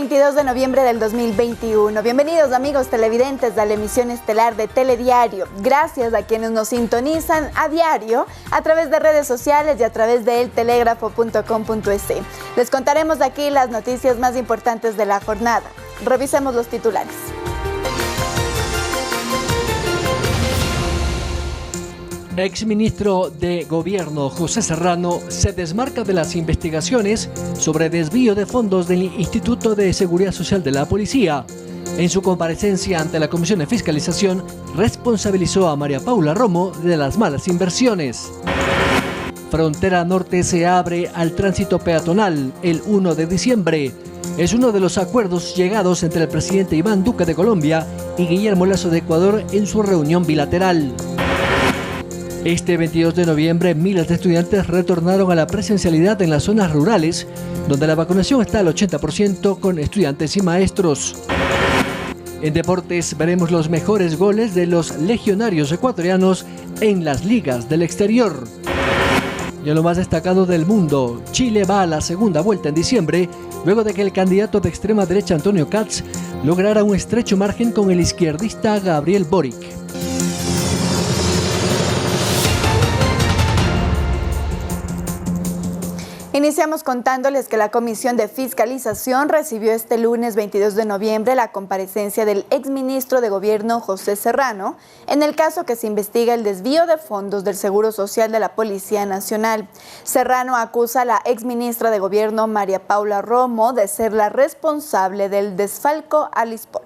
22 de noviembre del 2021. Bienvenidos amigos televidentes a la emisión estelar de Telediario. Gracias a quienes nos sintonizan a diario a través de redes sociales y a través de eltelégrafo.com.es. Les contaremos aquí las noticias más importantes de la jornada. Revisemos los titulares. Exministro de Gobierno José Serrano se desmarca de las investigaciones sobre desvío de fondos del Instituto de Seguridad Social de la Policía. En su comparecencia ante la Comisión de Fiscalización, responsabilizó a María Paula Romo de las malas inversiones. Frontera Norte se abre al tránsito peatonal el 1 de diciembre. Es uno de los acuerdos llegados entre el presidente Iván Duque de Colombia y Guillermo Lasso de Ecuador en su reunión bilateral. Este 22 de noviembre, miles de estudiantes retornaron a la presencialidad en las zonas rurales, donde la vacunación está al 80% con estudiantes y maestros. En deportes veremos los mejores goles de los legionarios ecuatorianos en las ligas del exterior. Y en lo más destacado del mundo, Chile va a la segunda vuelta en diciembre, luego de que el candidato de extrema derecha Antonio Kast lograra un estrecho margen con el izquierdista Gabriel Boric. Iniciamos contándoles que la Comisión de Fiscalización recibió este lunes 22 de noviembre la comparecencia del exministro de Gobierno José Serrano en el caso que se investiga el desvío de fondos del Seguro Social de la Policía Nacional. Serrano acusa a la exministra de Gobierno María Paula Romo de ser la responsable del desfalco al ISPOL.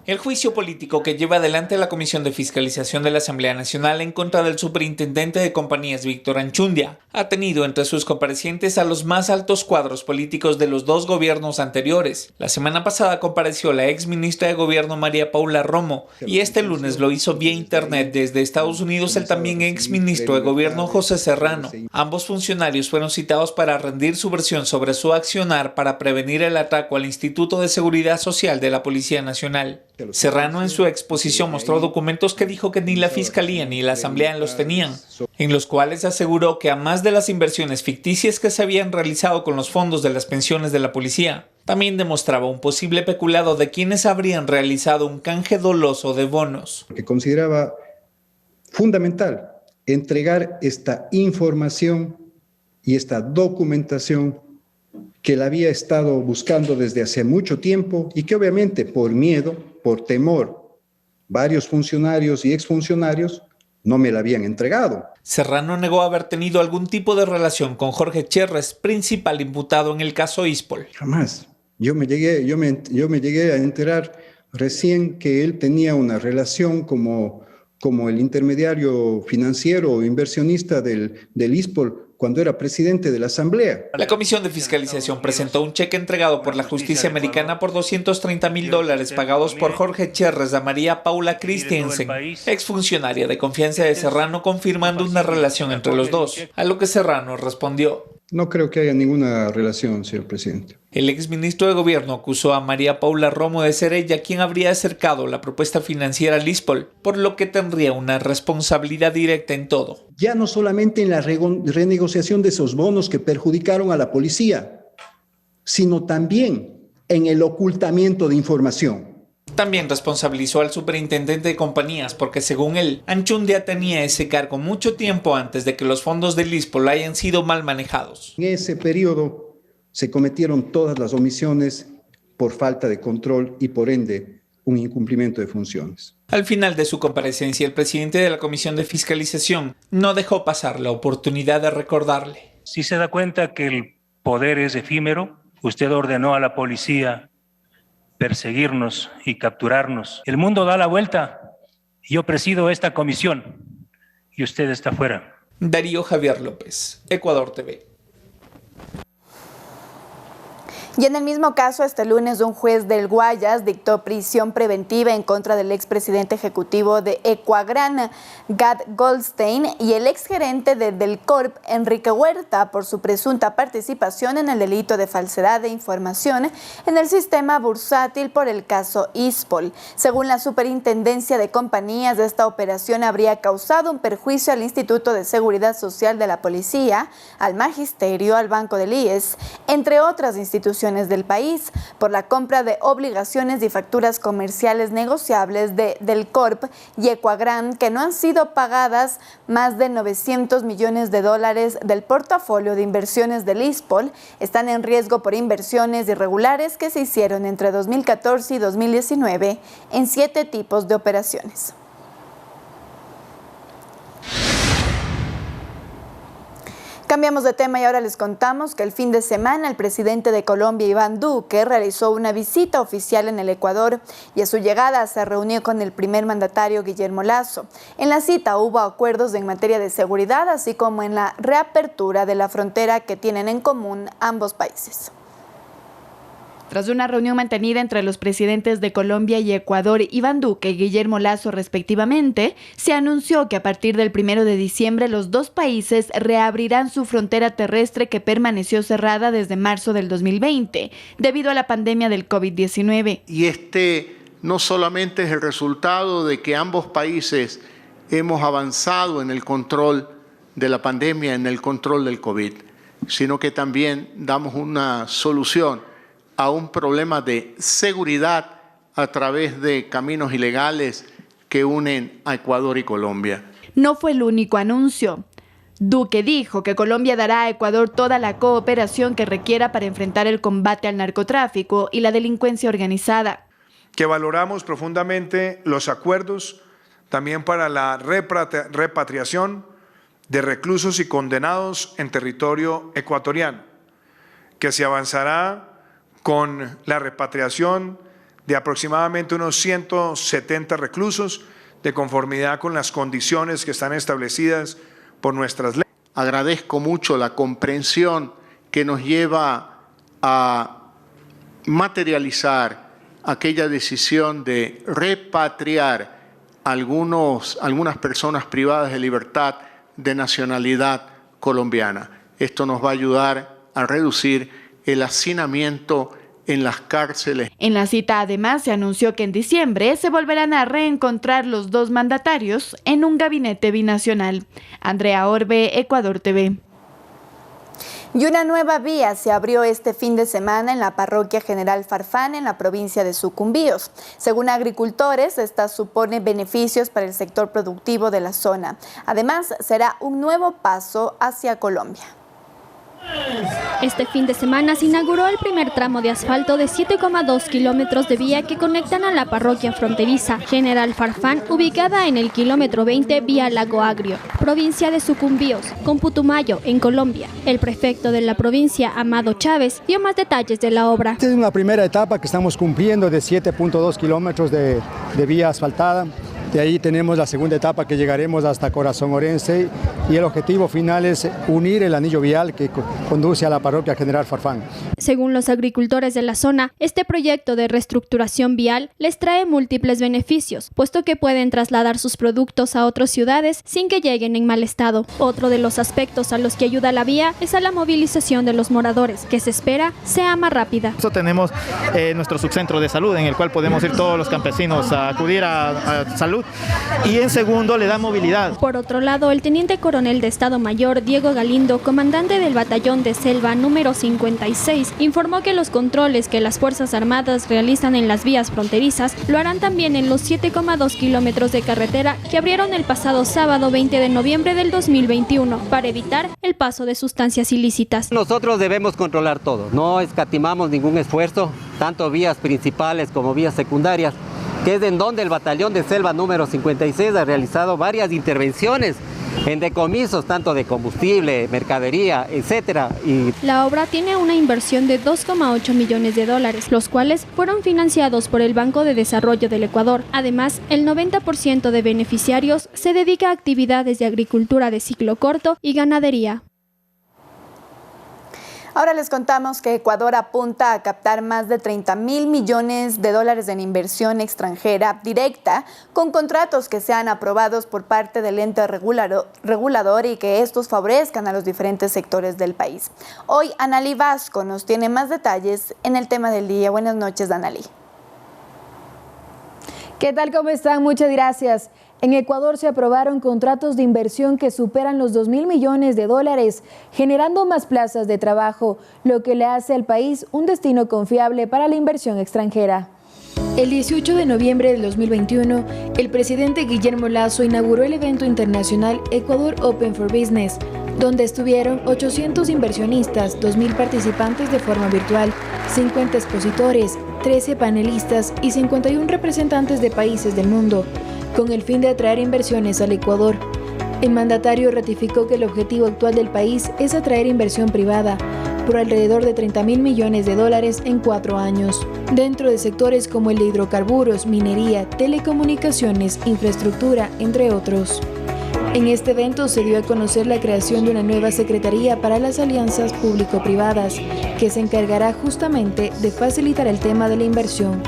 El juicio político que lleva adelante la Comisión de Fiscalización de la Asamblea Nacional en contra del superintendente de compañías Víctor Anchundia ha tenido entre sus comparecientes a los más altos cuadros políticos de los dos gobiernos anteriores. La semana pasada compareció la exministra de Gobierno María Paula Romo y este lunes lo hizo vía internet desde Estados Unidos el también exministro de Gobierno José Serrano. Ambos funcionarios fueron citados para rendir su versión sobre su accionar para prevenir el atraco al Instituto de Seguridad Social de la Policía Nacional. Serrano en su exposición mostró documentos que dijo que ni la Fiscalía ni la Asamblea los tenían, en los cuales aseguró que además de las inversiones ficticias que se habían realizado con los fondos de las pensiones de la policía, también demostraba un posible peculado de quienes habrían realizado un canje doloso de bonos. Que consideraba fundamental entregar esta información y esta documentación que la había estado buscando desde hace mucho tiempo y que obviamente por miedo, por temor, varios funcionarios y exfuncionarios no me la habían entregado. Serrano negó haber tenido algún tipo de relación con Jorge Cherres, principal imputado en el caso ISPOL. Jamás. Yo me llegué a enterar recién que él tenía una relación como el intermediario financiero o inversionista del ISPOL cuando era presidente de la Asamblea. La Comisión de Fiscalización presentó un cheque entregado por la justicia americana por $230,000 pagados por Jorge Cherres a María Paula Christiansen, exfuncionaria de confianza de Serrano, confirmando una relación entre los dos, a lo que Serrano respondió: No creo que haya ninguna relación, señor presidente. El exministro de Gobierno acusó a María Paula Romo de ser ella quien habría acercado la propuesta financiera al ISPOL, por lo que tendría una responsabilidad directa en todo. Ya no solamente en la renegociación de esos bonos que perjudicaron a la policía, sino también en el ocultamiento de información. También responsabilizó al superintendente de compañías porque, según él, Anchundia tenía ese cargo mucho tiempo antes de que los fondos del ISPOL hayan sido mal manejados. En ese periodo se cometieron todas las omisiones por falta de control y, por ende, un incumplimiento de funciones. Al final de su comparecencia, el presidente de la Comisión de Fiscalización no dejó pasar la oportunidad de recordarle. Si se da cuenta que el poder es efímero, usted ordenó a la policía perseguirnos y capturarnos. El mundo da la vuelta. Yo presido esta comisión y usted está fuera. Darío Javier López, Ecuador TV. Y en el mismo caso, este lunes un juez del Guayas dictó prisión preventiva en contra del expresidente ejecutivo de Ecuagran, Gad Goldstein, y el exgerente de Delcorp, Enrique Huerta, por su presunta participación en el delito de falsedad de información en el sistema bursátil por el caso ISPOL. Según la Superintendencia de Compañías, esta operación habría causado un perjuicio al Instituto de Seguridad Social de la Policía, al Magisterio, al Banco del IES, entre otras instituciones instituciones del país por la compra de obligaciones y facturas comerciales negociables de Delcorp y Ecuagran que no han sido pagadas más de 900 millones de dólares del portafolio de inversiones del ISPOL están en riesgo por inversiones irregulares que se hicieron entre 2014 y 2019 en 7 tipos de operaciones. Cambiamos de tema y ahora les contamos que el fin de semana el presidente de Colombia, Iván Duque, realizó una visita oficial en el Ecuador y a su llegada se reunió con el primer mandatario, Guillermo Lasso. En la cita hubo acuerdos en materia de seguridad, así como en la reapertura de la frontera que tienen en común ambos países. Tras una reunión mantenida entre los presidentes de Colombia y Ecuador, Iván Duque y Guillermo Lasso respectivamente, se anunció que a partir del 1 de diciembre los dos países reabrirán su frontera terrestre que permaneció cerrada desde marzo del 2020 debido a la pandemia del COVID-19. Y este no solamente es el resultado de que ambos países hemos avanzado en el control de la pandemia, en el control del COVID, sino que también damos una solución a un problema de seguridad a través de caminos ilegales que unen a Ecuador y Colombia. No fue el único anuncio. Duque dijo que Colombia dará a Ecuador toda la cooperación que requiera para enfrentar el combate al narcotráfico y la delincuencia organizada. Que valoramos profundamente los acuerdos también para la repatriación de reclusos y condenados en territorio ecuatoriano, que se avanzará con la repatriación de aproximadamente unos 170 reclusos de conformidad con las condiciones que están establecidas por nuestras leyes. Agradezco mucho la comprensión que nos lleva a materializar aquella decisión de repatriar algunas personas privadas de libertad de nacionalidad colombiana. Esto nos va a ayudar a reducir el hacinamiento en las cárceles. En la cita además se anunció que en diciembre se volverán a reencontrar los dos mandatarios en un gabinete binacional. Andrea Orbe, Ecuador TV. Y una nueva vía se abrió este fin de semana en la parroquia General Farfán, en la provincia de Sucumbíos. Según agricultores, esta supone beneficios para el sector productivo de la zona. Además, será un nuevo paso hacia Colombia. Este fin de semana se inauguró el primer tramo de asfalto de 7,2 kilómetros de vía que conectan a la parroquia fronteriza General Farfán, ubicada en el kilómetro 20 vía Lago Agrio, provincia de Sucumbíos, con Putumayo, en Colombia. El prefecto de la provincia, Amado Chávez, dio más detalles de la obra. Esta es una primera etapa que estamos cumpliendo de 7,2 kilómetros de vía asfaltada. De ahí tenemos la segunda etapa que llegaremos hasta Corazón Orense y el objetivo final es unir el anillo vial que conduce a la parroquia General Farfán. Según los agricultores de la zona, este proyecto de reestructuración vial les trae múltiples beneficios, puesto que pueden trasladar sus productos a otras ciudades sin que lleguen en mal estado. Otro de los aspectos a los que ayuda la vía es a la movilización de los moradores, que se espera sea más rápida. Tenemos nuestro subcentro de salud en el cual podemos ir todos los campesinos a acudir a salud. Y en segundo, le da movilidad. Por otro lado, el teniente coronel de Estado Mayor, Diego Galindo, comandante del batallón de selva número 56, informó que los controles que las Fuerzas Armadas realizan en las vías fronterizas lo harán también en los 7,2 kilómetros de carretera que abrieron el pasado sábado 20 de noviembre del 2021 para evitar el paso de sustancias ilícitas. Nosotros debemos controlar todo, no escatimamos ningún esfuerzo, tanto vías principales como vías secundarias, que es en donde el batallón de selva número 56 ha realizado varias intervenciones en decomisos tanto de combustible, mercadería, etcétera. La obra tiene una inversión de 2,8 millones de dólares, los cuales fueron financiados por el Banco de Desarrollo del Ecuador. Además, el 90% de beneficiarios se dedica a actividades de agricultura de ciclo corto y ganadería. Ahora les contamos que Ecuador apunta a captar más de 30.000 millones de dólares en inversión extranjera directa con contratos que sean aprobados por parte del ente regulador y que estos favorezcan a los diferentes sectores del país. Hoy Analí Vasco nos tiene más detalles en el tema del día. Buenas noches, Analí. ¿Qué tal? ¿Cómo están? Muchas gracias. En Ecuador se aprobaron contratos de inversión que superan los 2.000 millones de dólares, generando más plazas de trabajo, lo que le hace al país un destino confiable para la inversión extranjera. El 18 de noviembre del 2021, el presidente Guillermo Lasso inauguró el evento internacional Ecuador Open for Business, donde estuvieron 800 inversionistas, 2.000 participantes de forma virtual, 50 expositores, 13 panelistas y 51 representantes de países del mundo, con el fin de atraer inversiones al Ecuador. El mandatario ratificó que el objetivo actual del país es atraer inversión privada por alrededor de 30.000 millones de dólares en 4 años, dentro de sectores como el de hidrocarburos, minería, telecomunicaciones, infraestructura, entre otros. En este evento se dio a conocer la creación de una nueva Secretaría para las Alianzas Público-Privadas, que se encargará justamente de facilitar el tema de la inversión.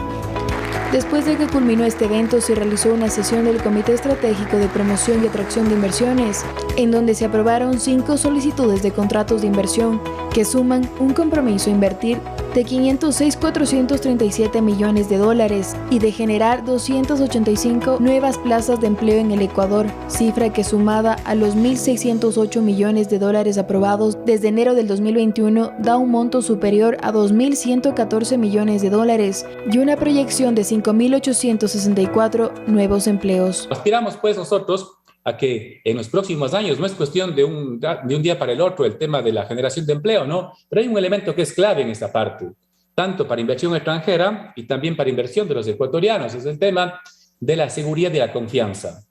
Después de que culminó este evento, se realizó una sesión del Comité Estratégico de Promoción y Atracción de Inversiones, en donde se aprobaron 5 solicitudes de contratos de inversión, que suman un compromiso a invertir de 506.437 millones de dólares y de generar 285 nuevas plazas de empleo en el Ecuador, cifra que sumada a los 1.608 millones de dólares aprobados desde enero del 2021 da un monto superior a 2.114 millones de dólares y una proyección de 5.864 nuevos empleos. Aspiramos pues nosotros a que en los próximos años, no es cuestión de un día para el otro el tema de la generación de empleo, ¿no? Pero hay un elemento que es clave en esta parte, tanto para inversión extranjera y también para inversión de los ecuatorianos, es el tema de la seguridad y la confianza.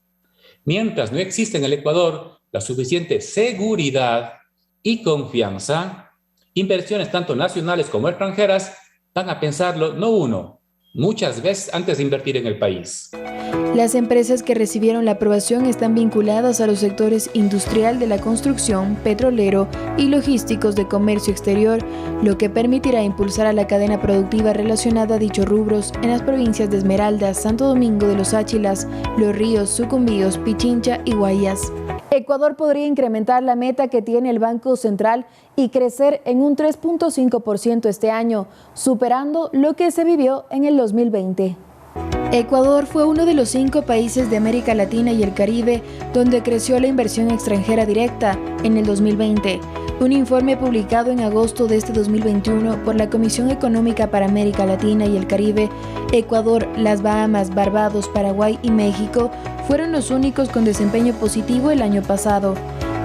Mientras no existe en el Ecuador la suficiente seguridad y confianza, inversiones tanto nacionales como extranjeras van a pensarlo no uno, muchas veces antes de invertir en el país. Las empresas que recibieron la aprobación están vinculadas a los sectores industrial de la construcción, petrolero y logísticos de comercio exterior, lo que permitirá impulsar a la cadena productiva relacionada a dichos rubros en las provincias de Esmeraldas, Santo Domingo de los Áchilas, Los Ríos, Sucumbíos, Pichincha y Guayas. Ecuador podría incrementar la meta que tiene el Banco Central y crecer en un 3.5% este año, superando lo que se vivió en el 2020. Ecuador fue uno de los 5 países de América Latina y el Caribe donde creció la inversión extranjera directa en el 2020. Un informe publicado en agosto de este 2021 por la Comisión Económica para América Latina y el Caribe, Ecuador, las Bahamas, Barbados, Paraguay y México fueron los únicos con desempeño positivo el año pasado.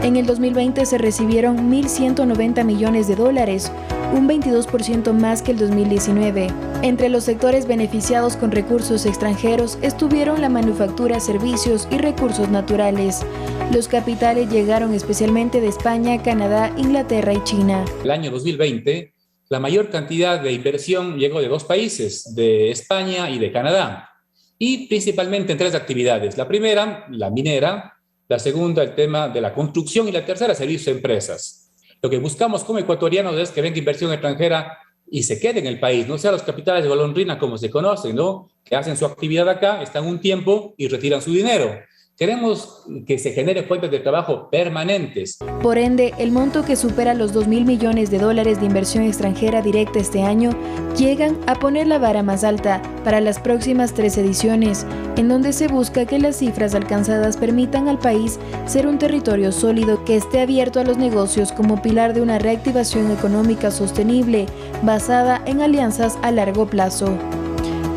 En el 2020 se recibieron 1.190 millones de dólares, un 22% más que el 2019. Entre los sectores beneficiados con recursos extranjeros estuvieron la manufactura, servicios y recursos naturales. Los capitales llegaron especialmente de España, Canadá, Inglaterra y China. El año 2020, la mayor cantidad de inversión llegó de 2 países, de España y de Canadá, y principalmente en 3 actividades. La primera, la minera, la segunda, el tema de la construcción y la tercera, servicios a empresas. Lo que buscamos como ecuatorianos es que venga inversión extranjera y se quede en el país, no sea los capitales de golondrina como se conocen, ¿no? Que hacen su actividad acá, están un tiempo y retiran su dinero. Queremos que se generen fuentes de trabajo permanentes. Por ende, el monto que supera los 2.000 millones de dólares de inversión extranjera directa este año llegan a poner la vara más alta para las próximas 3 ediciones, en donde se busca que las cifras alcanzadas permitan al país ser un territorio sólido que esté abierto a los negocios como pilar de una reactivación económica sostenible basada en alianzas a largo plazo.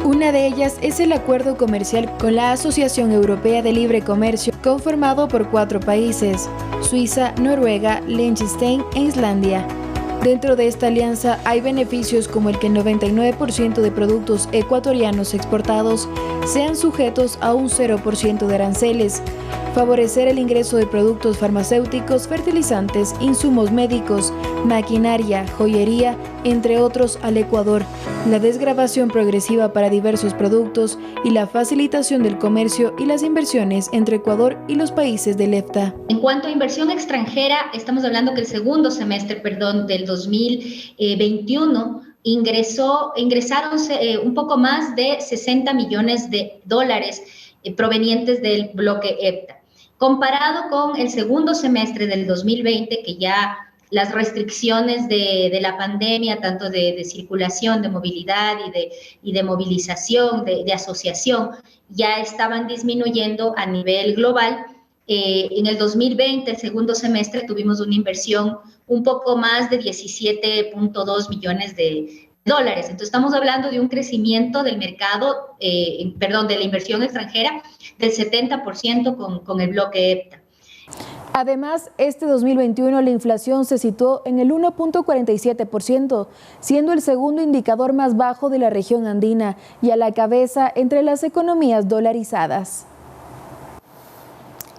Una de ellas es el acuerdo comercial con la Asociación Europea de Libre Comercio, conformado por 4 países: Suiza, Noruega, Liechtenstein e Islandia. Dentro de esta alianza hay beneficios como el que el 99% de productos ecuatorianos exportados sean sujetos a un 0% de aranceles, favorecer el ingreso de productos farmacéuticos, fertilizantes, insumos médicos, maquinaria, joyería, entre otros al Ecuador, la desgravación progresiva para diversos productos y la facilitación del comercio y las inversiones entre Ecuador y los países del EFTA. En cuanto a inversión extranjera, estamos hablando que el segundo semestre, del 2021 ingresaron un poco más de 60 millones de dólares provenientes del bloque EFTA. Comparado con el segundo semestre del 2020, que ya las restricciones de la pandemia, tanto de circulación, de movilidad y de movilización, de asociación, ya estaban disminuyendo a nivel global. En el 2020, el segundo semestre, tuvimos una inversión un poco más de 17.2 millones de dólares. Entonces, estamos hablando de un crecimiento del mercado, de la inversión extranjera del 70% con el bloque EPTA. Además, este 2021 la inflación se situó en el 1.47%, siendo el segundo indicador más bajo de la región andina y a la cabeza entre las economías dolarizadas.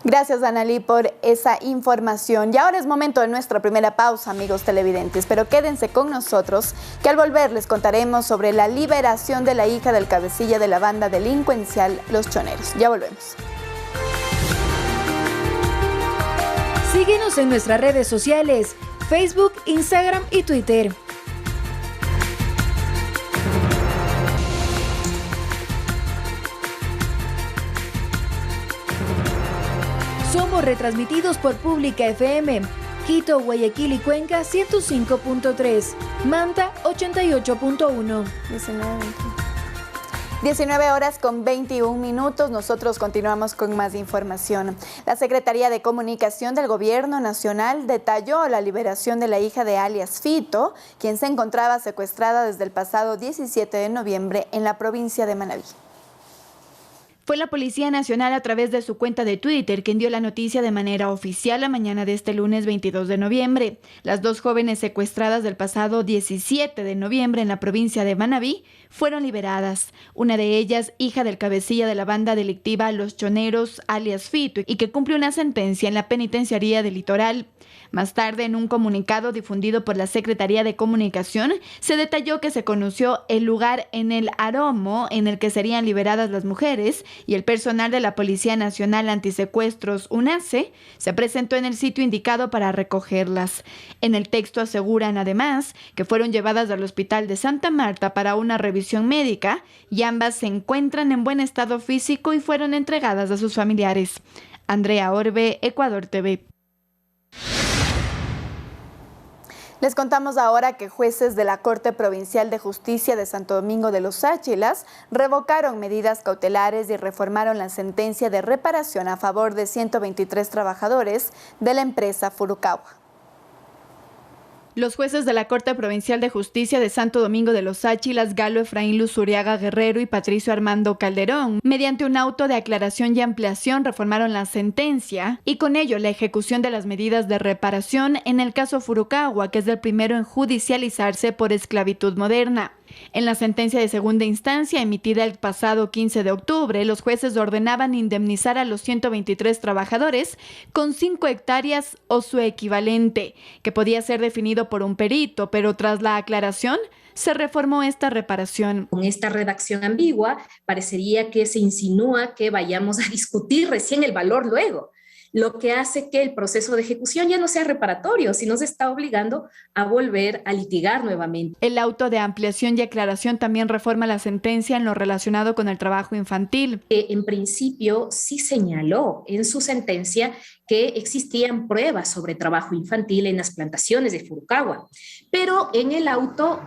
Gracias, Analí, por esa información. Y ahora es momento de nuestra primera pausa, amigos televidentes, pero quédense con nosotros, que al volver les contaremos sobre la liberación de la hija del cabecilla de la banda delincuencial Los Choneros. Ya volvemos. Síguenos en nuestras redes sociales, Facebook, Instagram y Twitter. Somos retransmitidos por Pública FM, Quito, Guayaquil y Cuenca 105.3, Manta 88.1. 19 horas con 21 minutos, nosotros continuamos con más información. La Secretaría de Comunicación del Gobierno Nacional detalló la liberación de la hija de alias Fito, quien se encontraba secuestrada desde el pasado 17 de noviembre en la provincia de Manabí. Fue la Policía Nacional a través de su cuenta de Twitter quien dio la noticia de manera oficial la mañana de este lunes 22 de noviembre. Las dos jóvenes secuestradas del pasado 17 de noviembre en la provincia de Manabí fueron liberadas. Una de ellas, hija del cabecilla de la banda delictiva Los Choneros, alias Fito, y que cumple una sentencia en la penitenciaría del Litoral. Más tarde, en un comunicado difundido por la Secretaría de Comunicación, se detalló que se conoció el lugar en el Aromo en el que serían liberadas las mujeres y el personal de la Policía Nacional Antisecuestros, UNACE, se presentó en el sitio indicado para recogerlas. En el texto aseguran además que fueron llevadas al Hospital de Santa Marta para una revisión médica y ambas se encuentran en buen estado físico y fueron entregadas a sus familiares. Andrea Orbe, Ecuador TV. Les contamos ahora que jueces de la Corte Provincial de Justicia de Santo Domingo de los Áchilas revocaron medidas cautelares y reformaron la sentencia de reparación a favor de 123 trabajadores de la empresa Furukawa. Los jueces de la Corte Provincial de Justicia de Santo Domingo de los Áchilas, Galo Efraín Luzuriaga Guerrero y Patricio Armando Calderón, mediante un auto de aclaración y ampliación, reformaron la sentencia y con ello la ejecución de las medidas de reparación en el caso Furukawa, que es el primero en judicializarse por esclavitud moderna. En la sentencia de segunda instancia emitida el pasado 15 de octubre, los jueces ordenaban indemnizar a los 123 trabajadores con 5 hectáreas o su equivalente, que podía ser definido por un perito, pero tras la aclaración se reformó esta reparación. Con esta redacción ambigua, parecería que se insinúa que vayamos a discutir recién el valor luego, lo que hace que el proceso de ejecución ya no sea reparatorio, sino se está obligando a volver a litigar nuevamente. El auto de ampliación y aclaración también reforma la sentencia en lo relacionado con el trabajo infantil. En principio sí señaló en su sentencia que existían pruebas sobre trabajo infantil en las plantaciones de Furukawa, pero en el auto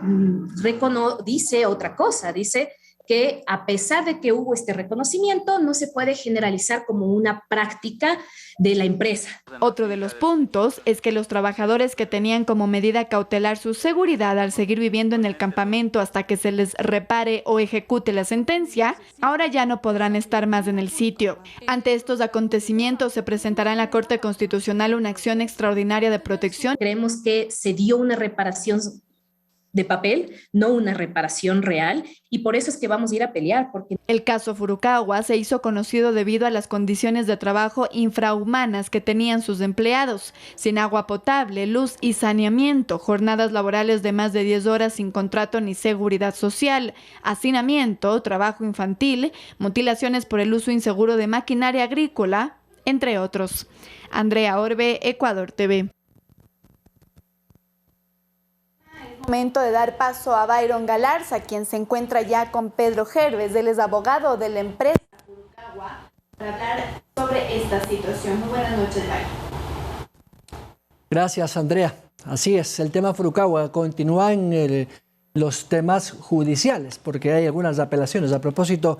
dice otra cosa, dice que a pesar de que hubo este reconocimiento, no se puede generalizar como una práctica de la empresa. Otro de los puntos es que los trabajadores que tenían como medida cautelar su seguridad al seguir viviendo en el campamento hasta que se les repare o ejecute la sentencia, ahora ya no podrán estar más en el sitio. Ante estos acontecimientos se presentará en la Corte Constitucional una acción extraordinaria de protección. Creemos que se dio una reparación de papel, no una reparación real, y por eso es que vamos a ir a pelear. Porque el caso Furukawa se hizo conocido debido a las condiciones de trabajo infrahumanas que tenían sus empleados, sin agua potable, luz y saneamiento, jornadas laborales de más de 10 horas sin contrato ni seguridad social, hacinamiento, trabajo infantil, mutilaciones por el uso inseguro de maquinaria agrícola, entre otros. Andrea Orbe, Ecuador TV. Momento de dar paso a Byron Galarza, quien se encuentra ya con Pedro Gerves. Él es abogado de la empresa Furukawa, para hablar sobre esta situación. Muy buenas noches, Byron. Gracias, Andrea. Así es, el tema Furukawa continúa en los temas judiciales, porque hay algunas apelaciones a propósito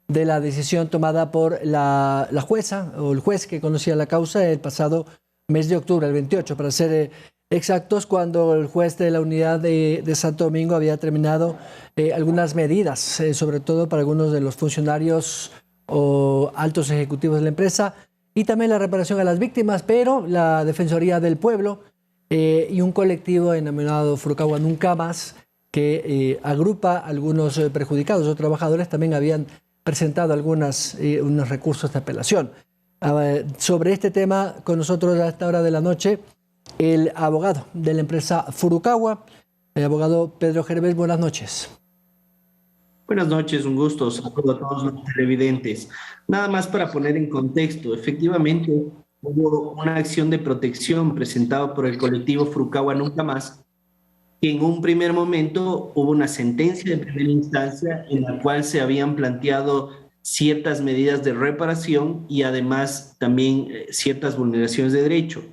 de la decisión tomada por la jueza o el juez que conocía la causa el pasado mes de octubre, el 28, para ser exactos, cuando el juez de la unidad de Santo Domingo había terminado algunas medidas, sobre todo para algunos de los funcionarios o altos ejecutivos de la empresa, y también la reparación a las víctimas, pero la Defensoría del Pueblo y un colectivo denominado Furukawa Nunca Más, que agrupa a algunos perjudicados o trabajadores, también habían presentado unos recursos de apelación. Sobre este tema, con nosotros a esta hora de la noche, el abogado de la empresa Furukawa, el abogado Pedro Gervés. Buenas noches. Buenas noches, un gusto. Saludo a todos los televidentes. Nada más para poner en contexto, efectivamente hubo una acción de protección presentada por el colectivo Furukawa Nunca Más, que en un primer momento hubo una sentencia de primera instancia en la cual se habían planteado ciertas medidas de reparación y además también ciertas vulneraciones de derecho.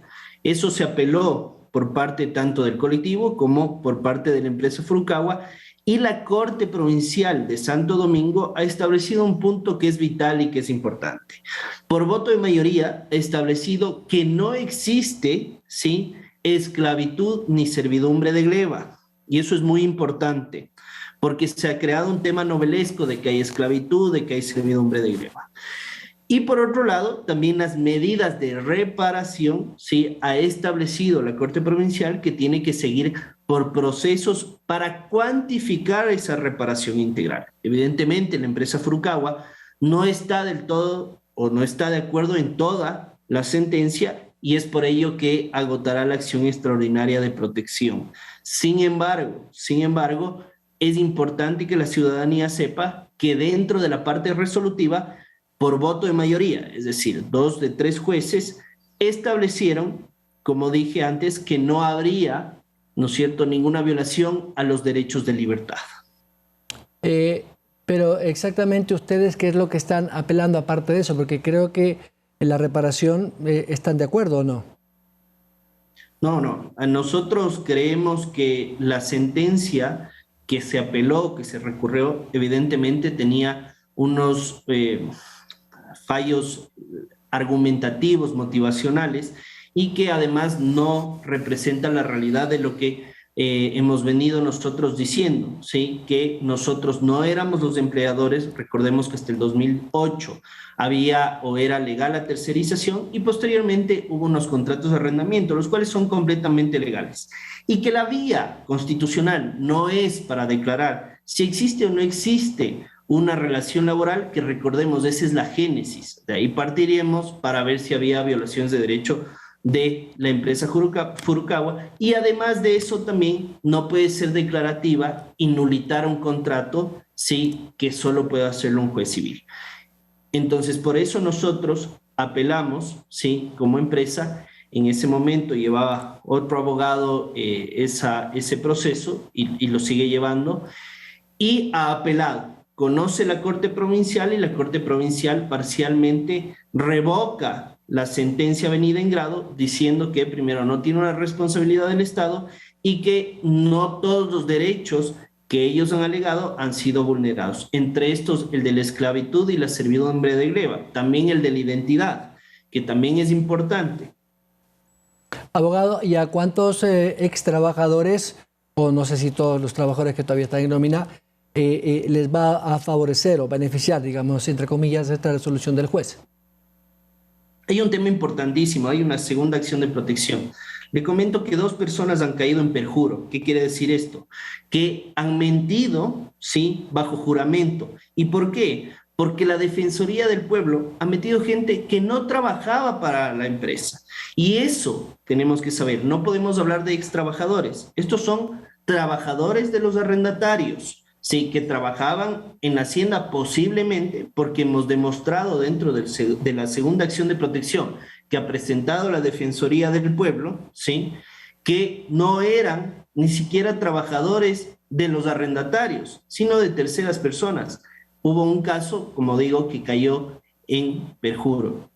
Eso se apeló por parte tanto del colectivo como por parte de la empresa Furukawa, y la Corte Provincial de Santo Domingo ha establecido un punto que es vital y que es importante. Por voto de mayoría ha establecido que no existe, ¿sí?, esclavitud ni servidumbre de gleba. Y eso es muy importante, porque se ha creado un tema novelesco de que hay esclavitud, de que hay servidumbre de gleba. Y por otro lado, también las medidas de reparación, ¿sí?, ha establecido la Corte Provincial que tiene que seguir por procesos para cuantificar esa reparación integral. Evidentemente, la empresa Furukawa no está del todo o no está de acuerdo en toda la sentencia, y es por ello que agotará la acción extraordinaria de protección. Sin embargo, es importante que la ciudadanía sepa que dentro de la parte resolutiva, por voto de mayoría, es decir, 2 de 3 jueces, establecieron, como dije antes, que no habría, ¿no es cierto?, ninguna violación a los derechos de libertad. Pero exactamente ustedes, ¿qué es lo que están apelando aparte de eso? Porque creo que en la reparación están de acuerdo, ¿o no? No. Nosotros creemos que la sentencia que se apeló, que se recurrió, evidentemente tenía unos fallos argumentativos, motivacionales, y que además no representan la realidad de lo que hemos venido nosotros diciendo, ¿sí? Que nosotros no éramos los empleadores. Recordemos que hasta el 2008 había o era legal la tercerización, y posteriormente hubo unos contratos de arrendamiento, los cuales son completamente legales, y que la vía constitucional no es para declarar si existe o no existe una relación laboral, que recordemos, esa es la génesis. De ahí partiríamos para ver si había violaciones de derecho de la empresa Furukawa, y además de eso también no puede ser declarativa y nulitar un contrato, sí, que solo puede hacerlo un juez civil. Entonces, por eso nosotros apelamos, sí, como empresa. En ese momento llevaba otro abogado ese proceso y lo sigue llevando, y ha apelado. Conoce la Corte Provincial, y la Corte Provincial parcialmente revoca la sentencia venida en grado, diciendo que primero no tiene una responsabilidad del Estado y que no todos los derechos que ellos han alegado han sido vulnerados. Entre estos, el de la esclavitud y la servidumbre de gleba, también el de la identidad, que también es importante. Abogado, ¿y a cuántos ex trabajadores, o no sé si todos los trabajadores que todavía están en nómina, les va a favorecer o beneficiar, digamos, entre comillas, esta resolución del juez? Hay un tema importantísimo, hay una segunda acción de protección. Le comento que 2 personas han caído en perjuro. ¿Qué quiere decir esto? Que han mentido, ¿sí?, bajo juramento. ¿Y por qué? Porque la Defensoría del Pueblo ha metido gente que no trabajaba para la empresa. Y eso tenemos que saber. No podemos hablar de ex trabajadores. Estos son trabajadores de los arrendatarios, sí, que trabajaban en la hacienda posiblemente, porque hemos demostrado dentro de la segunda acción de protección que ha presentado la Defensoría del Pueblo, sí, que no eran ni siquiera trabajadores de los arrendatarios, sino de terceras personas. Hubo un caso, como digo, que cayó en perjuro.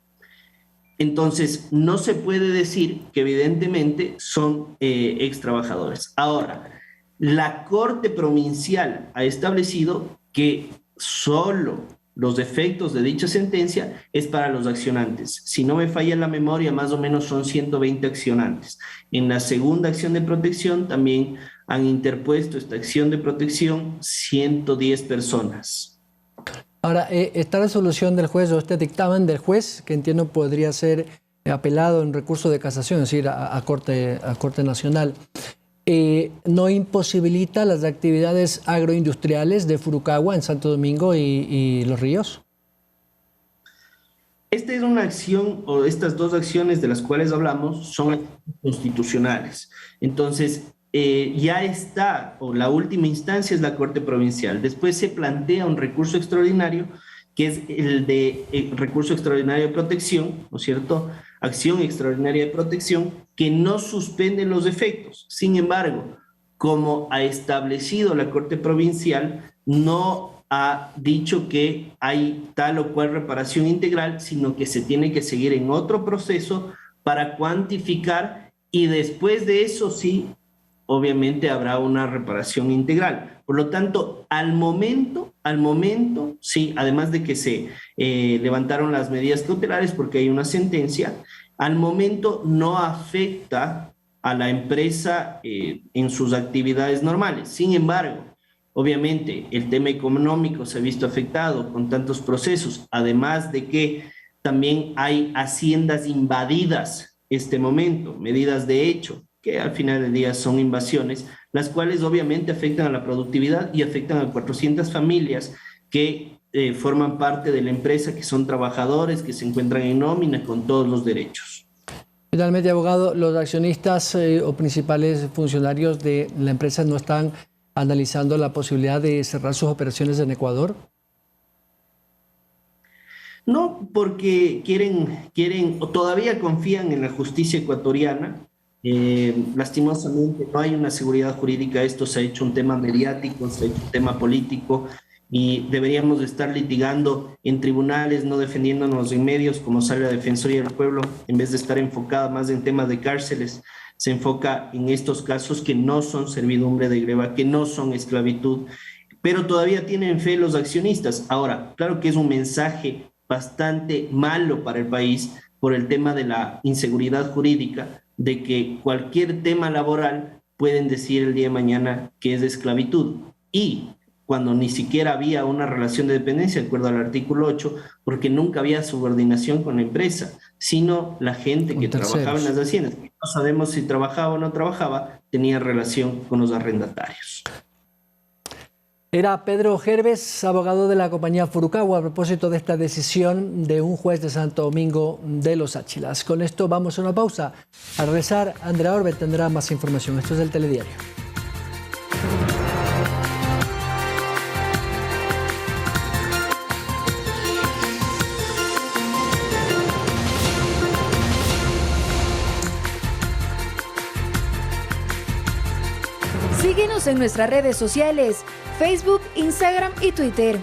Entonces, no se puede decir que evidentemente son ex trabajadores. Ahora, la Corte Provincial ha establecido que solo los efectos de dicha sentencia es para los accionantes. Si no me falla la memoria, más o menos son 120 accionantes. En la segunda acción de protección también han interpuesto esta acción de protección 110 personas. Ahora, esta resolución del juez o este dictamen del juez, que entiendo podría ser apelado en recurso de casación, es decir, a Corte Nacional, ¿no imposibilita las actividades agroindustriales de Furukawa en Santo Domingo y Los Ríos? Esta es una acción, o estas dos acciones de las cuales hablamos, son constitucionales. Entonces, ya está, o la última instancia es la Corte Provincial. Después se plantea un recurso extraordinario, que es el recurso extraordinario de protección, ¿no es cierto? Acción extraordinaria de protección, que no suspende los efectos. Sin embargo, como ha establecido la Corte Provincial, no ha dicho que hay tal o cual reparación integral, sino que se tiene que seguir en otro proceso para cuantificar, y después de eso sí, obviamente habrá una reparación integral. Por lo tanto, al momento, sí, además de que se levantaron las medidas cautelares porque hay una sentencia, al momento no afecta a la empresa en sus actividades normales. Sin embargo, obviamente el tema económico se ha visto afectado con tantos procesos, además de que también hay haciendas invadidas este momento, medidas de hecho, que al final del día son invasiones, las cuales obviamente afectan a la productividad y afectan a 400 familias que forman parte de la empresa, que son trabajadores, que se encuentran en nómina con todos los derechos. Finalmente, abogado, los accionistas o principales funcionarios de la empresa no están analizando la posibilidad de cerrar sus operaciones en Ecuador. No, porque quieren o todavía confían en la justicia ecuatoriana. Lastimosamente no hay una seguridad jurídica. Esto se ha hecho un tema mediático, se ha hecho un tema político, y deberíamos de estar litigando en tribunales, no defendiéndonos en medios como sale la Defensoría del Pueblo, en vez de estar enfocada más en temas de cárceles. Se enfoca en estos casos que no son servidumbre de greva, que no son esclavitud, pero todavía tienen fe los accionistas. Ahora, claro que es un mensaje bastante malo para el país por el tema de la inseguridad jurídica, de que cualquier tema laboral pueden decir el día de mañana que es de esclavitud, y cuando ni siquiera había una relación de dependencia, de acuerdo al artículo 8, porque nunca había subordinación con la empresa, sino la gente que trabajaba en las haciendas. No sabemos si trabajaba o no trabajaba, tenía relación con los arrendatarios. Era Pedro Gerves, abogado de la compañía Furukawa, a propósito de esta decisión de un juez de Santo Domingo de los Áchilas. Con esto vamos a una pausa. Al regresar, Andrea Orbe tendrá más información. Esto es el Telediario. Síguenos en nuestras redes sociales, Facebook, Instagram y Twitter.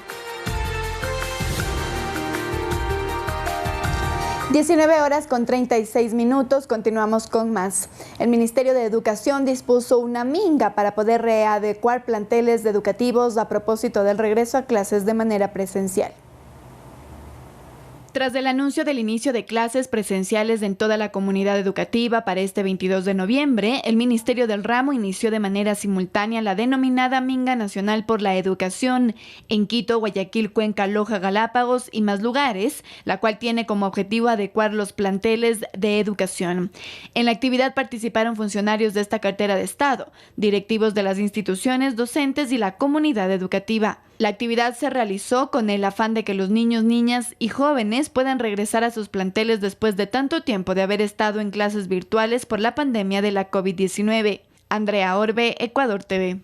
19:36, continuamos con más. El Ministerio de Educación dispuso una minga para poder readecuar planteles educativos a propósito del regreso a clases de manera presencial. Tras el anuncio del inicio de clases presenciales en toda la comunidad educativa para este 22 de noviembre, el Ministerio del Ramo inició de manera simultánea la denominada Minga Nacional por la Educación en Quito, Guayaquil, Cuenca, Loja, Galápagos y más lugares, la cual tiene como objetivo adecuar los planteles de educación. En la actividad participaron funcionarios de esta cartera de Estado, directivos de las instituciones, docentes y la comunidad educativa. La actividad se realizó con el afán de que los niños, niñas y jóvenes puedan regresar a sus planteles después de tanto tiempo de haber estado en clases virtuales por la pandemia de la COVID-19. Andrea Orbe, Ecuador TV.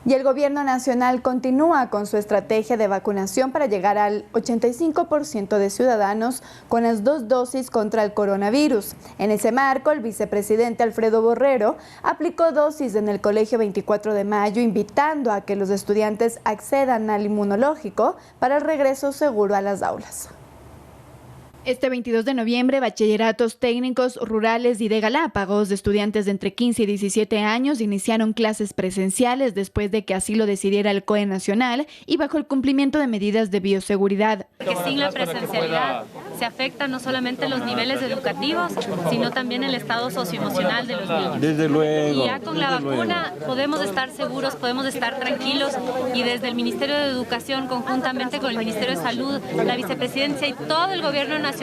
Y el gobierno nacional continúa con su estrategia de vacunación para llegar al 85% de ciudadanos con las 2 dosis contra el coronavirus. En ese marco, el vicepresidente Alfredo Borrero aplicó dosis en el Colegio 24 de Mayo, invitando a que los estudiantes accedan al inmunológico para el regreso seguro a las aulas. Este 22 de noviembre, bachilleratos técnicos rurales y de Galápagos de estudiantes de entre 15 y 17 años iniciaron clases presenciales después de que así lo decidiera el COE nacional y bajo el cumplimiento de medidas de bioseguridad. Que sin la presencialidad se afectan no solamente los niveles educativos, sino también el estado socioemocional de los niños. Desde luego. Y ya con la vacuna podemos estar seguros, podemos estar tranquilos, y desde el Ministerio de Educación, conjuntamente con el Ministerio de Salud, la Vicepresidencia y todo el Gobierno Nacional,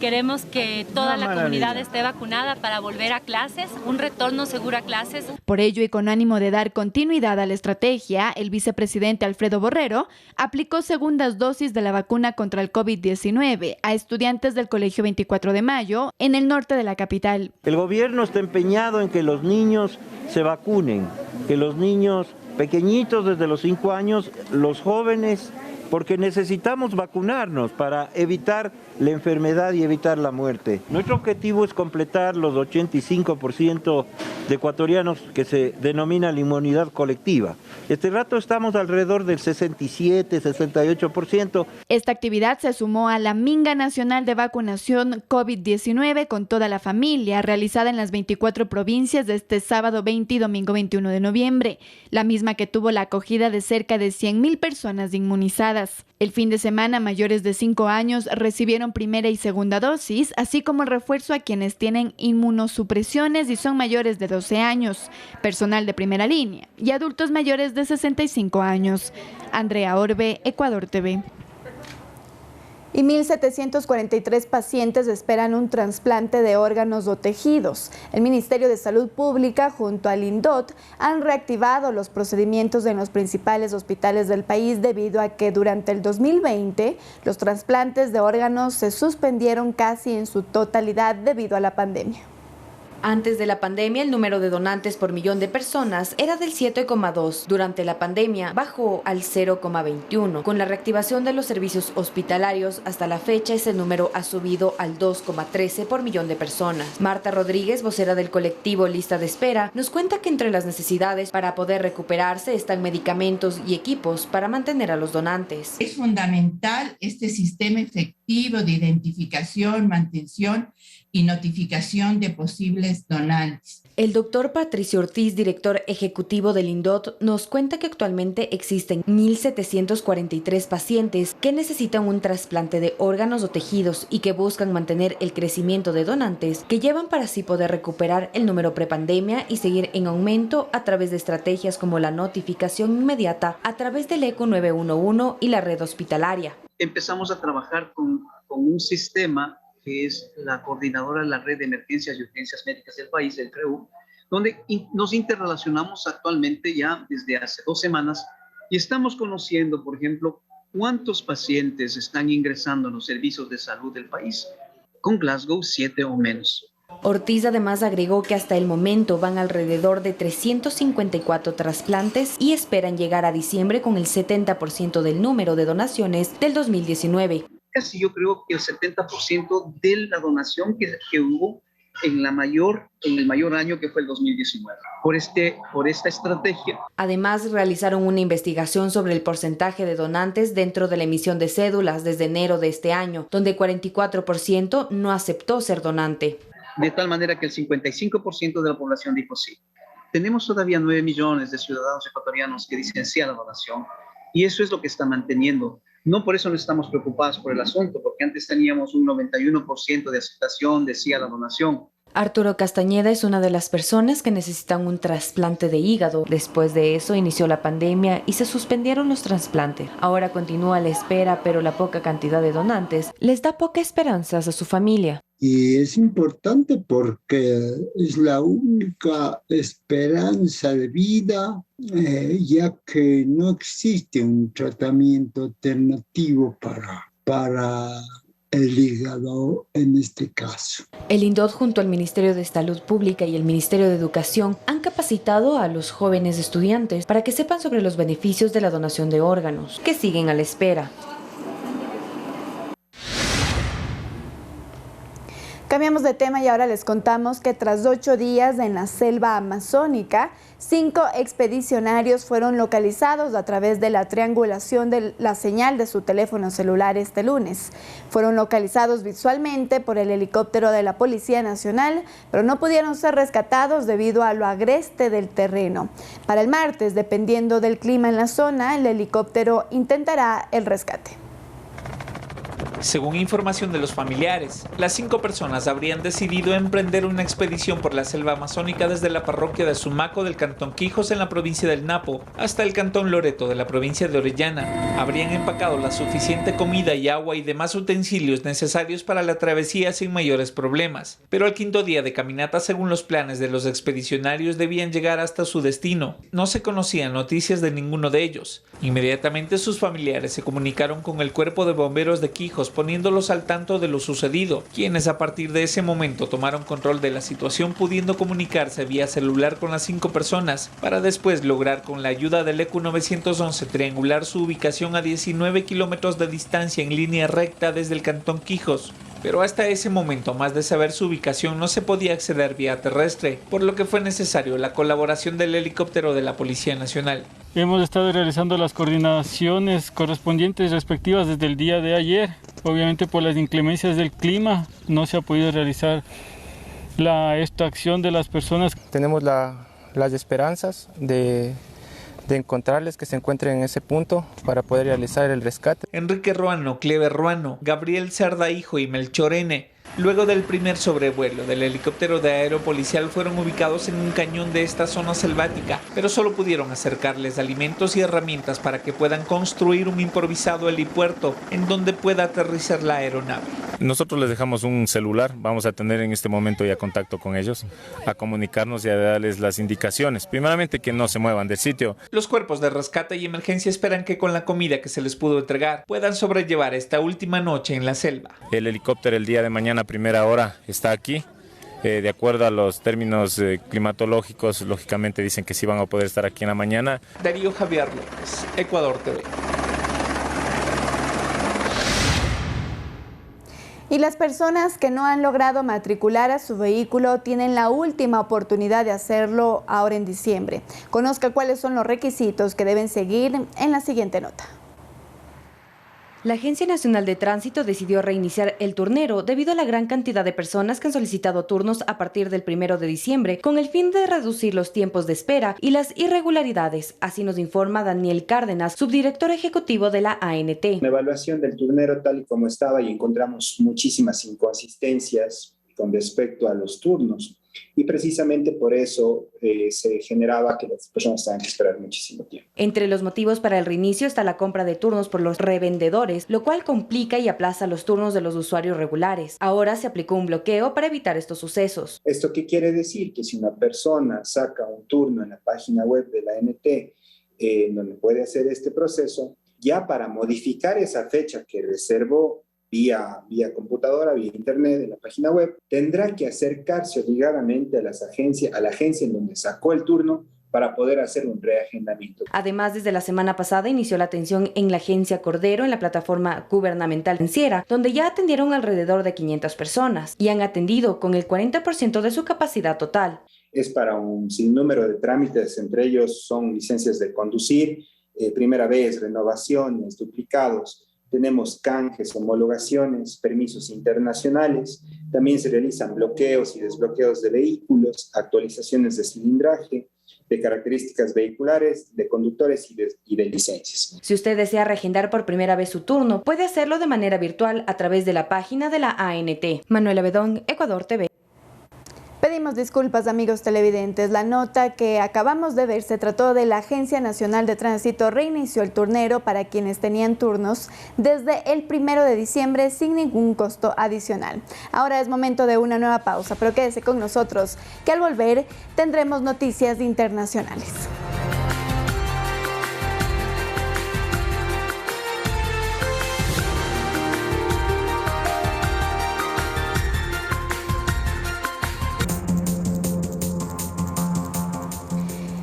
queremos que toda la comunidad esté vacunada para volver a clases, un retorno seguro a clases. Por ello y con ánimo de dar continuidad a la estrategia, el vicepresidente Alfredo Borrero aplicó segundas dosis de la vacuna contra el COVID-19 a estudiantes del Colegio 24 de Mayo en el norte de la capital. El gobierno está empeñado en que los niños se vacunen, que los niños pequeñitos desde los 5 años, los jóvenes, porque necesitamos vacunarnos para evitar la enfermedad y evitar la muerte. Nuestro objetivo es completar los 85% de ecuatorianos que se denomina la inmunidad colectiva. Este rato estamos alrededor del 67-68%. Esta actividad se sumó a la Minga Nacional de Vacunación COVID-19 con toda la familia, realizada en las 24 provincias de este sábado 20 y domingo 21 de noviembre, la misma que tuvo la acogida de cerca de 100.000 personas inmunizadas. El fin de semana, mayores de 5 años recibieron primera y segunda dosis, así como el refuerzo a quienes tienen inmunosupresiones y son mayores de 12 años, personal de primera línea y adultos mayores de 65 años. Andrea Orbe, Ecuador TV. Y 1.743 pacientes esperan un trasplante de órganos o tejidos. El Ministerio de Salud Pública junto al INDOT han reactivado los procedimientos en los principales hospitales del país debido a que durante el 2020 los trasplantes de órganos se suspendieron casi en su totalidad debido a la pandemia. Antes de la pandemia, el número de donantes por millón de personas era del 7,2. Durante la pandemia, bajó al 0,21. Con la reactivación de los servicios hospitalarios, hasta la fecha ese número ha subido al 2,13 por millón de personas. Marta Rodríguez, vocera del colectivo Lista de Espera, nos cuenta que entre las necesidades para poder recuperarse están medicamentos y equipos para mantener a los donantes. Es fundamental este sistema efectivo de identificación, mantención y notificación de posibles donantes. El doctor Patricio Ortiz, director ejecutivo del INDOT, nos cuenta que actualmente existen 1.743 pacientes que necesitan un trasplante de órganos o tejidos y que buscan mantener el crecimiento de donantes que llevan para así poder recuperar el número prepandemia y seguir en aumento a través de estrategias como la notificación inmediata a través del ECO 911 y la red hospitalaria. Empezamos a trabajar con un sistema que es la coordinadora de la red de emergencias y urgencias médicas del país, el CREU, donde nos interrelacionamos actualmente ya desde hace 2 semanas y estamos conociendo, por ejemplo, cuántos pacientes están ingresando en los servicios de salud del país con Glasgow 7 o menos. Ortiz además agregó que hasta el momento van alrededor de 354 trasplantes y esperan llegar a diciembre con el 70% del número de donaciones del 2019. Casi yo creo que el 70% de la donación que hubo en el mayor año que fue el 2019, por esta estrategia. Además, realizaron una investigación sobre el porcentaje de donantes dentro de la emisión de cédulas desde enero de este año, donde 44% no aceptó ser donante. De tal manera que el 55% de la población dijo sí. Tenemos todavía 9 millones de ciudadanos ecuatorianos que dicen sí a la donación, y eso es lo que está manteniendo. No por eso no estamos preocupados por el asunto, porque antes teníamos un 91% de aceptación de sí a la donación. Arturo Castañeda es una de las personas que necesitan un trasplante de hígado. Después de eso inició la pandemia y se suspendieron los trasplantes. Ahora continúa la espera, pero la poca cantidad de donantes les da pocas esperanzas a su familia. Y es importante porque es la única esperanza de vida, ya que no existe un tratamiento alternativo para el hígado en este caso. El INDOT junto al Ministerio de Salud Pública y el Ministerio de Educación han capacitado a los jóvenes estudiantes para que sepan sobre los beneficios de la donación de órganos, que siguen a la espera. Cambiamos de tema y ahora les contamos que tras 8 días en la selva amazónica, 5 expedicionarios fueron localizados a través de la triangulación de la señal de su teléfono celular este lunes. Fueron localizados visualmente por el helicóptero de la Policía Nacional, pero no pudieron ser rescatados debido a lo agreste del terreno. Para el martes, dependiendo del clima en la zona, el helicóptero intentará el rescate. Según información de los familiares, las 5 personas habrían decidido emprender una expedición por la selva amazónica desde la parroquia de Sumaco del cantón Quijos en la provincia del Napo hasta el cantón Loreto de la provincia de Orellana. Habrían empacado la suficiente comida y agua y demás utensilios necesarios para la travesía sin mayores problemas. Pero al 5.º día de caminata, según los planes de los expedicionarios, debían llegar hasta su destino. No se conocían noticias de ninguno de ellos. Inmediatamente sus familiares se comunicaron con el cuerpo de bomberos de Quijos, poniéndolos al tanto de lo sucedido, quienes a partir de ese momento tomaron control de la situación, pudiendo comunicarse vía celular con las 5 personas, para después lograr con la ayuda del ECU 911 triangular su ubicación a 19 kilómetros de distancia en línea recta desde el cantón Quijos. Pero hasta ese momento, más de saber su ubicación, no se podía acceder vía terrestre, por lo que fue necesario la colaboración del helicóptero de la Policía Nacional. Hemos estado realizando las coordinaciones correspondientes respectivas desde el día de ayer. Obviamente por las inclemencias del clima no se ha podido realizar la extracción de las personas. Tenemos las esperanzas de encontrarles, que se encuentren en ese punto para poder realizar el rescate. Enrique Ruano, Clever Ruano, Gabriel Cerda Hijo y Melchor N., luego del primer sobrevuelo del helicóptero de aeropolicial, fueron ubicados en un cañón de esta zona selvática, pero solo pudieron acercarles alimentos y herramientas para que puedan construir un improvisado helipuerto en donde pueda aterrizar la aeronave. Nosotros les dejamos un celular, vamos a tener en este momento ya contacto con ellos, a comunicarnos y a darles las indicaciones. Primeramente, que no se muevan del sitio. Los cuerpos de rescate y emergencia esperan que con la comida que se les pudo entregar puedan sobrellevar esta última noche en la selva. El helicóptero el día de mañana a primera hora está aquí. De acuerdo a los términos climatológicos, lógicamente dicen que sí van a poder estar aquí en la mañana. Darío Javier López, Ecuador TV. Y las personas que no han logrado matricular a su vehículo tienen la última oportunidad de hacerlo ahora en diciembre. Conozca cuáles son los requisitos que deben seguir en la siguiente nota. La Agencia Nacional de Tránsito decidió reiniciar el turnero debido a la gran cantidad de personas que han solicitado turnos a partir del 1 de diciembre con el fin de reducir los tiempos de espera y las irregularidades. Así nos informa Daniel Cárdenas, subdirector ejecutivo de la ANT. La evaluación del turnero tal y como estaba y encontramos muchísimas inconsistencias con respecto a los turnos. Y precisamente por eso se generaba que las personas tengan que esperar muchísimo tiempo. Entre los motivos para el reinicio está la compra de turnos por los revendedores, lo cual complica y aplaza los turnos de los usuarios regulares. Ahora se aplicó un bloqueo para evitar estos sucesos. ¿Esto qué quiere decir? Que si una persona saca un turno en la página web de la ANT, donde puede hacer este proceso, ya para modificar esa fecha que reservó vía computadora, vía internet, en la página web, tendrá que acercarse obligadamente a la agencia en donde sacó el turno para poder hacer un reagendamiento. Además, desde la semana pasada inició la atención en la agencia Cordero en la plataforma gubernamental financiera, donde ya atendieron alrededor de 500 personas y han atendido con el 40% de su capacidad total. Es para un sinnúmero de trámites, entre ellos son licencias de conducir, primera vez, renovaciones, duplicados. Tenemos canjes, homologaciones, permisos internacionales. También se realizan bloqueos y desbloqueos de vehículos, actualizaciones de cilindraje, de características vehiculares, de conductores y de licencias. Si usted desea reagendar por primera vez su turno, puede hacerlo de manera virtual a través de la página de la ANT. Manuela Bedón, Ecuador TV. Pedimos disculpas, amigos televidentes. La nota que acabamos de ver se trató de la Agencia Nacional de Tránsito reinició el turnero para quienes tenían turnos desde el 1 de diciembre sin ningún costo adicional. Ahora es momento de una nueva pausa, pero quédese con nosotros, que al volver tendremos noticias internacionales.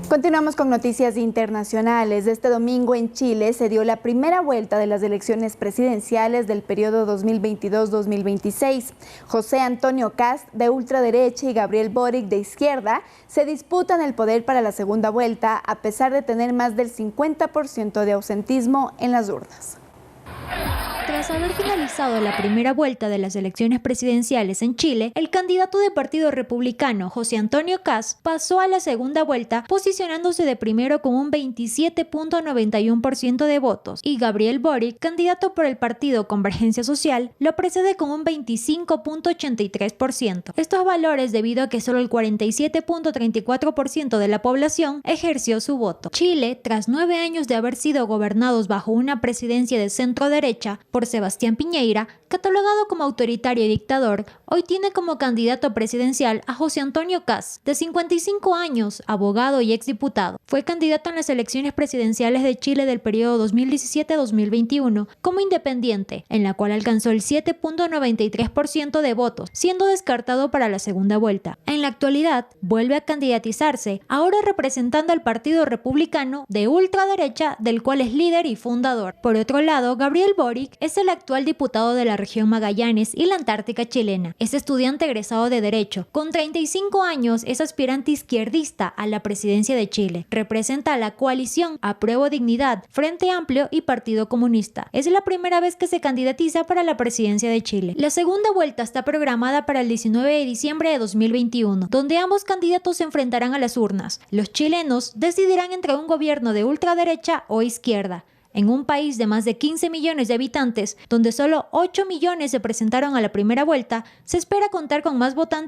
Continuamos con noticias internacionales. Este domingo en Chile se dio la primera vuelta de las elecciones presidenciales del periodo 2022-2026. José Antonio Kast, de ultraderecha, y Gabriel Boric, de izquierda, se disputan el poder para la segunda vuelta, a pesar de tener más del 50% de ausentismo en las urnas. Tras haber finalizado la primera vuelta de las elecciones presidenciales en Chile, el candidato del Partido Republicano, José Antonio Kast, pasó a la segunda vuelta posicionándose de primero con un 27.91% de votos, y Gabriel Boric, candidato por el partido Convergencia Social, lo precede con un 25.83%. Estos valores debido a que solo el 47.34% de la población ejerció su voto. Chile, tras 9 años de haber sido gobernados bajo una presidencia de centro derecha por Sebastián Piñera, catalogado como autoritario y dictador, hoy tiene como candidato presidencial a José Antonio Kast, de 55 años, abogado y exdiputado. Fue candidato en las elecciones presidenciales de Chile del periodo 2017-2021 como independiente, en la cual alcanzó el 7.93% de votos, siendo descartado para la segunda vuelta. En la actualidad, vuelve a candidatizarse, ahora representando al Partido Republicano de ultraderecha, del cual es líder y fundador. Por otro lado, Gabriel Boric es el actual diputado de la región Magallanes y la Antártica chilena. Es estudiante egresado de Derecho. Con 35 años es aspirante izquierdista a la presidencia de Chile. Representa a la coalición Apruebo Dignidad, Frente Amplio y Partido Comunista. Es la primera vez que se candidatiza para la presidencia de Chile. La segunda vuelta está programada para el 19 de diciembre de 2021, donde ambos candidatos se enfrentarán a las urnas. Los chilenos decidirán entre un gobierno de ultraderecha o izquierda. En un país de más de 15 millones de habitantes, donde solo 8 millones se presentaron a la primera vuelta, se espera contar con más votantes